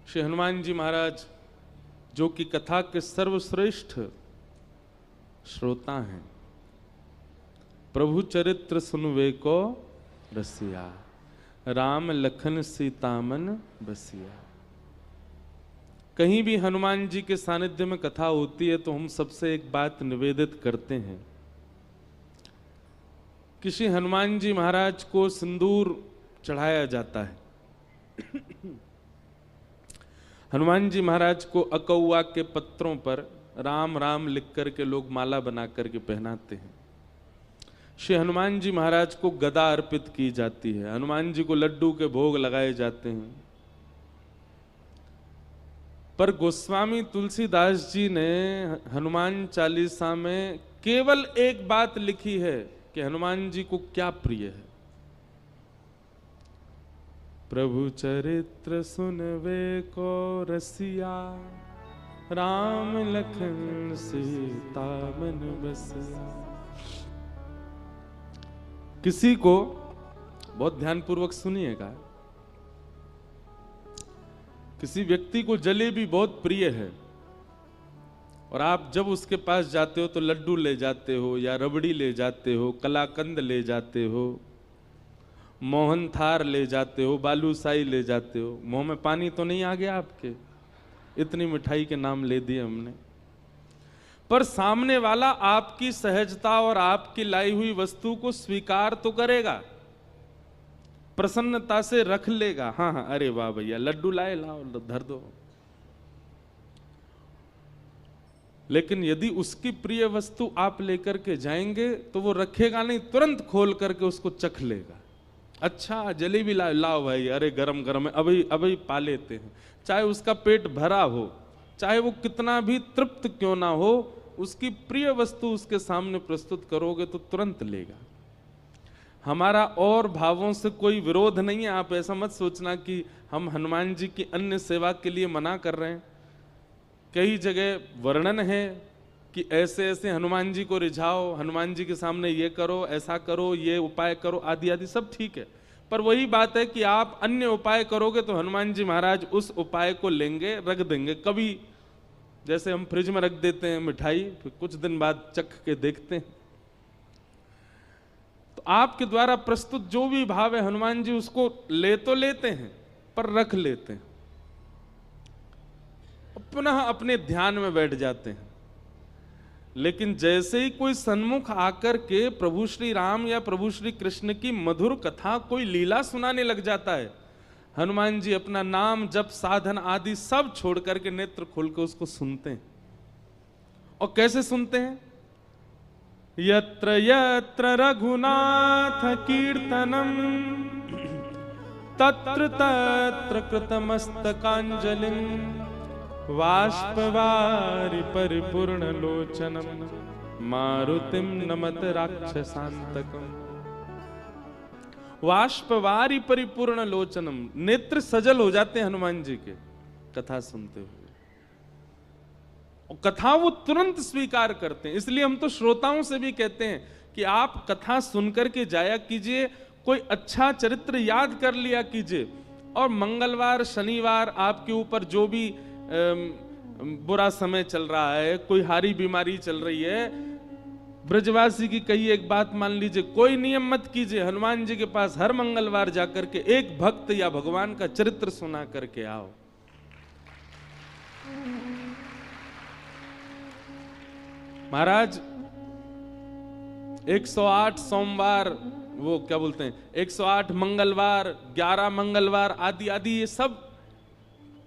श्री हनुमान जी महाराज जो कि कथा के सर्वश्रेष्ठ श्रोता हैं। प्रभु चरित्र सुनवे को रसिया, राम लखन सीता मन बसिया। कहीं भी हनुमान जी के सानिध्य में कथा होती है तो हम सबसे एक बात निवेदित करते हैं कि श्री हनुमान जी महाराज को सिंदूर चढ़ाया जाता है। हनुमान जी महाराज को अकौआ के पत्रों पर राम राम लिख करके लोग माला बना करके पहनाते हैं। श्री हनुमान जी महाराज को गदा अर्पित की जाती है। हनुमान जी को लड्डू के भोग लगाए जाते हैं। पर गोस्वामी तुलसीदास जी ने हनुमान चालीसा में केवल एक बात लिखी है कि हनुमान जी को क्या प्रिय है। प्रभु चरित्र सुनवे को रसिया, राम लखन सीता मन बसिया। किसी को, बहुत ध्यानपूर्वक सुनिएगा, किसी व्यक्ति को जलेबी बहुत प्रिय है और आप जब उसके पास जाते हो तो लड्डू ले जाते हो या रबड़ी ले जाते हो, कलाकंद ले जाते हो, मोहन थार ले जाते हो, बालूशाही ले जाते हो। मुंह में पानी तो नहीं आ गया आपके? इतनी मिठाई के नाम ले दिए हमने। पर सामने वाला आपकी सहजता और आपकी लाई हुई वस्तु को स्वीकार तो करेगा, प्रसन्नता से रख लेगा। हाँ हाँ, अरे वाह भैया लड्डू लाए, लाओ धर दो। लेकिन यदि उसकी प्रिय वस्तु आप लेकर के जाएंगे तो वो रखेगा नहीं, तुरंत खोल करके उसको चख लेगा। अच्छा जलेबी लाओ, लाओ भाई, अरे गरम गरम है, अभी अभी पा लेते हैं। चाहे उसका पेट भरा हो, चाहे वो कितना भी तृप्त क्यों ना हो, उसकी प्रिय वस्तु उसके सामने प्रस्तुत करोगे तो तुरंत लेगा। हमारा और भावों से कोई विरोध नहीं है। आप ऐसा मत सोचना कि हम हनुमान जी की अन्य सेवा के लिए मना कर रहे हैं। कई जगह वर्णन है कि ऐसे ऐसे हनुमान जी को रिझाओ, हनुमान जी के सामने ये करो, ऐसा करो, ये उपाय करो, आदि आदि सब ठीक है। पर वही बात है कि आप अन्य उपाय करोगे तो हनुमान जी महाराज उस उपाय को लेंगे, रख देंगे। कभी जैसे हम फ्रिज में रख देते हैं मिठाई, फिर कुछ दिन बाद चख के देखते हैं। तो आपके द्वारा प्रस्तुत जो भी भाव है हनुमान जी उसको ले तो लेते हैं पर रख लेते हैं, पुनः अपने ध्यान में बैठ जाते हैं। लेकिन जैसे ही कोई सन्मुख आकर के प्रभु श्री राम या प्रभु श्री कृष्ण की मधुर कथा, कोई लीला सुनाने लग जाता है, हनुमान जी अपना नाम जप साधन आदि सब छोड़ करके नेत्र खोल के उसको सुनते हैं। और कैसे सुनते हैं? यत्र यत्र रघुनाथ कीर्तनम तत्र तत्र कृतमस्तकांजलिं वाष्पवारि परिपूर्ण लोचनम मारुतिम नमत राक्षसांतकम। वाष्पवारि परिपूर्ण लोचनम, नेत्र सजल हो जाते हैं हनुमान जी के कथा सुनते हुए। और कथा वो तुरंत स्वीकार करते हैं। इसलिए हम तो श्रोताओं से भी कहते हैं कि आप कथा सुनकर के जाया कीजिए, कोई अच्छा चरित्र याद कर लिया कीजिए। और मंगलवार शनिवार आपके ऊपर जो भी बुरा समय चल रहा है, कोई हारी बीमारी चल रही है, ब्रजवासी की कही एक बात मान लीजिए, कोई नियम मत कीजिए, हनुमान जी के पास हर मंगलवार जाकर के एक भक्त या भगवान का चरित्र सुना करके आओ। महाराज 108 सोमवार, वो क्या बोलते हैं, 108 मंगलवार, 11 मंगलवार आदि आदि, ये सब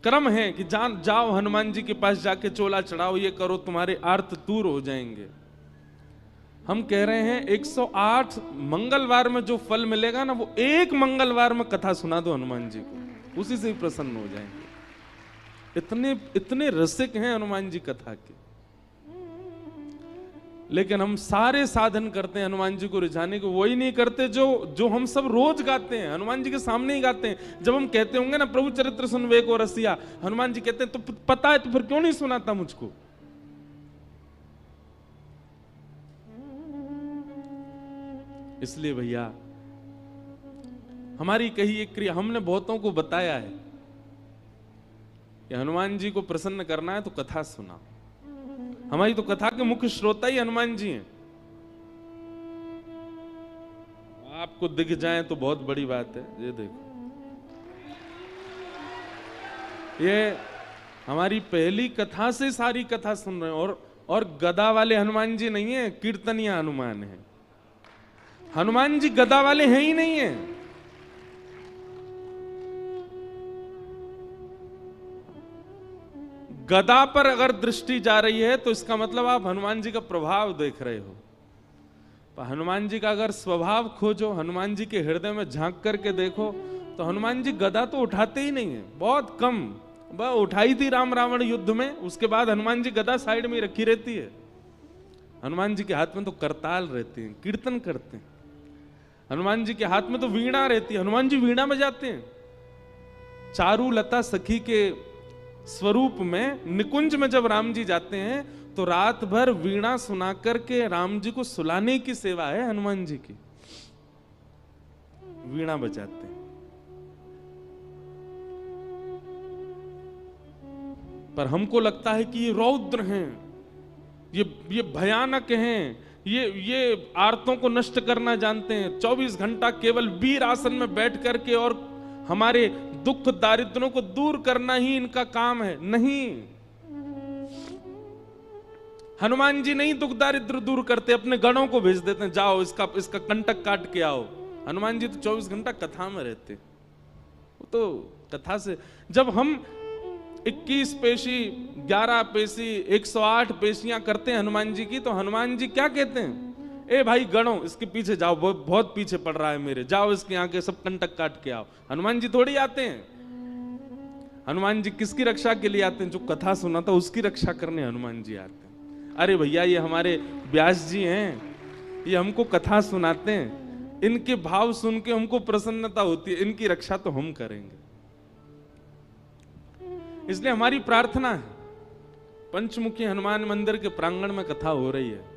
क्रम है कि जाओ हनुमान जी के पास जाके चोला चढ़ाओ, ये करो, तुम्हारे आर्त दूर हो जाएंगे। हम कह रहे हैं 108 मंगलवार में जो फल मिलेगा ना, वो एक मंगलवार में कथा सुना दो हनुमान जी को, उसी से ही प्रसन्न हो जाएंगे। इतने इतने रसिक हैं हनुमान जी कथा के। लेकिन हम सारे साधन करते हैं हनुमान जी को रिझाने को, वही नहीं करते जो हम सब रोज गाते हैं, हनुमान जी के सामने ही गाते हैं। जब हम कहते होंगे ना प्रभु चरित्र सुनवे को रसिया, हनुमान जी कहते हैं तो पता है तो फिर क्यों नहीं सुनाता मुझको? इसलिए भैया हमारी कही एक क्रिया हमने बहुतों को बताया है कि हनुमान जी को प्रसन्न करना है तो कथा सुनाओ। हमारी तो कथा के मुख्य श्रोता ही हनुमान जी हैं। आपको दिख जाए तो बहुत बड़ी बात है। ये देखो, ये हमारी पहली कथा से सारी कथा सुन रहे हैं। और गदा वाले हनुमान जी नहीं है, कीर्तनिया हनुमान है। हनुमान जी गदा वाले हैं ही नहीं है। गदा पर अगर दृष्टि जा रही है तो इसका मतलब आप हनुमान जी का प्रभाव देख रहे हो। पर हनुमान जी का अगर स्वभाव खोजो, हनुमान जी के हृदय में झांक करके देखो, तो हनुमान जी गदा तो उठाते ही नहीं है, बहुत कम। वह उठाई थी राम रावण युद्ध में, उसके बाद हनुमान जी गदा साइड में रखी रहती है। हनुमान जी के हाथ में तो करताल रहती है, कीर्तन करते हैं। हनुमान जी के हाथ में तो वीणा रहती है, हनुमान जी वीणा बजाते हैं। चारू लता सखी के स्वरूप में निकुंज में जब राम जी जाते हैं तो रात भर वीणा सुना करके राम जी को सुलाने की सेवा है हनुमान जी की। वीणा बजाते हैं। पर हमको लगता है कि ये रौद्र हैं, ये भयानक हैं, ये आर्तों को नष्ट करना जानते हैं। 24 घंटा केवल वीर आसन में बैठ करके और हमारे दुख दारिद्रों को दूर करना ही इनका काम है। नहीं, हनुमान जी नहीं दुख दारिद्र दूर करते, अपने गणों को भेज देते हैं, जाओ इसका कंटक काट के आओ। हनुमान जी तो 24 घंटा कथा में रहते। वो तो कथा से, जब हम 21 पेशी 11 पेशी 108 पेशियां करते हैं हनुमान जी की, तो हनुमान जी क्या कहते हैं? ए भाई गणों, इसके पीछे जाओ, बहुत पीछे पड़ रहा है मेरे, जाओ इसके आगे सब कंटक काट के आओ। हनुमान जी थोड़ी आते हैं। हनुमान जी किसकी रक्षा के लिए आते हैं? जो कथा सुनाता उसकी रक्षा करने हनुमान जी आते हैं। अरे भैया, ये हमारे व्यास जी हैं, ये हमको कथा सुनाते हैं, इनके भाव सुन के हमको प्रसन्नता होती है, इनकी रक्षा तो हम करेंगे। इसलिए हमारी प्रार्थना है, पंचमुखी हनुमान मंदिर के प्रांगण में कथा हो रही है,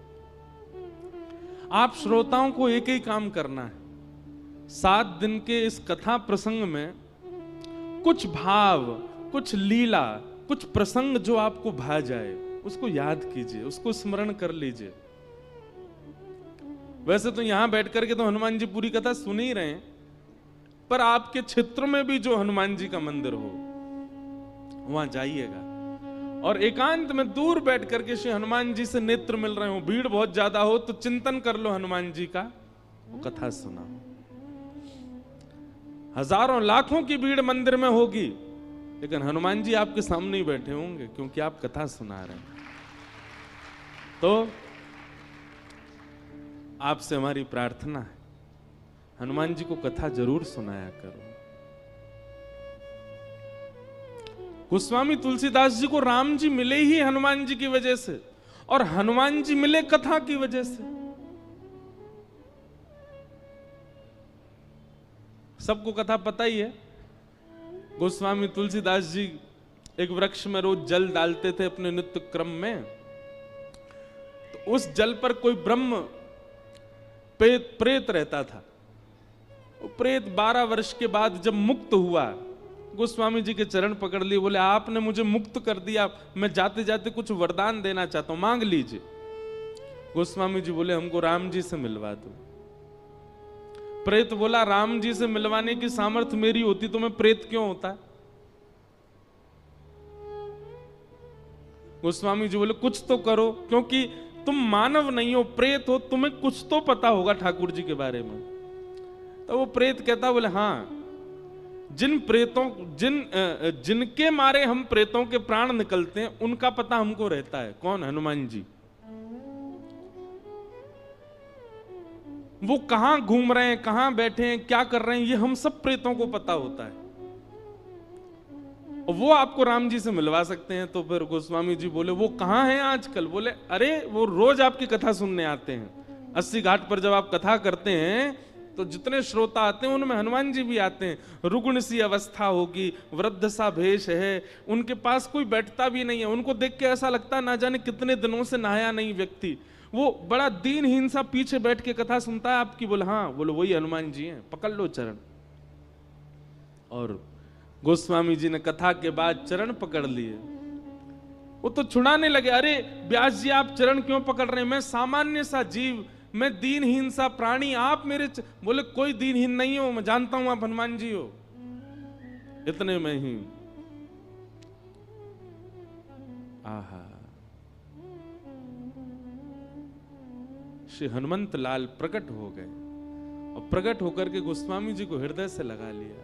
आप श्रोताओं को एक ही काम करना है। 7 दिन के इस कथा प्रसंग में कुछ भाव, कुछ लीला, कुछ प्रसंग जो आपको भा जाए उसको याद कीजिए, उसको स्मरण कर लीजिए। वैसे तो यहां बैठ करके तो हनुमान जी पूरी कथा सुन ही रहे हैं, पर आपके क्षेत्र में भी जो हनुमान जी का मंदिर हो वहां जाइएगा और एकांत में दूर बैठ करके श्री हनुमान जी से नेत्र मिल रहे हो, भीड़ बहुत ज्यादा हो तो चिंतन कर लो हनुमान जी का, वो कथा सुना। हजारों लाखों की भीड़ मंदिर में होगी, लेकिन हनुमान जी आपके सामने ही बैठे होंगे, क्योंकि आप कथा सुना रहे हैं। तो आपसे हमारी प्रार्थना है, हनुमान जी को कथा जरूर सुनाया करो। गोस्वामी तुलसीदास जी को राम जी मिले ही हनुमान जी की वजह से, और हनुमान जी मिले कथा की वजह से। सबको कथा पता ही है। गोस्वामी तुलसीदास जी एक वृक्ष में रोज जल डालते थे अपने नित्य क्रम में, तो उस जल पर कोई ब्रह्म प्रेत रहता था। वो प्रेत 12 वर्ष के बाद जब मुक्त हुआ, गोस्वामी जी के चरण पकड़ लिए, बोले आपने मुझे मुक्त कर दिया, मैं जाते जाते कुछ वरदान देना चाहता हूं, मांग लीजिए। गोस्वामी जी बोले हमको राम जी से मिलवा दो। प्रेत बोला राम जी से मिलवाने की सामर्थ्य मेरी होती तो मैं प्रेत क्यों होता? गोस्वामी जी बोले कुछ तो करो, क्योंकि तुम मानव नहीं हो, प्रेत हो, तुम्हें कुछ तो पता होगा ठाकुर जी के बारे में। तो वो प्रेत कहता, बोले हाँ, जिनके मारे हम प्रेतों के प्राण निकलते हैं उनका पता हमको रहता है। कौन? हनुमान जी। वो कहां घूम रहे हैं, कहां बैठे हैं, क्या कर रहे हैं, ये हम सब प्रेतों को पता होता है, और वो आपको राम जी से मिलवा सकते हैं। तो फिर गोस्वामी जी बोले वो कहां हैं आजकल? बोले अरे वो रोज आपकी कथा सुनने आते हैं। 80 घाट पर जब आप कथा करते हैं तो जितने श्रोता आते हैं उनमें हनुमान जी भी आते हैं। रुग्ण सी अवस्था होगी, वृद्ध सा भेष है, उनके पास कोई बैठता भी नहीं है, उनको देख के ऐसा लगता है ना जाने कितने दिनों से नहाया नहीं व्यक्ति, वो बड़ा दीनहीन सा पीछे बैठ के कथा सुनता है आपकी। बोले हाँ, बोले वही हनुमान जी हैं, पकड़ लो चरण। और गोस्वामी जी ने कथा के बाद चरण पकड़ लिए। वो तो छुड़ाने लगे, अरे व्यास जी आप चरण क्यों पकड़ रहे हैं, मैं सामान्य सा जीव, मैं दीनहीन सा प्राणी, आप मेरे बोले कोई दीनहीन नहीं हो, मैं जानता हूं आप हनुमान जी हो। इतने में ही आहा, श्री हनुमंत लाल प्रकट हो गए और प्रकट होकर के गोस्वामी जी को हृदय से लगा लिया।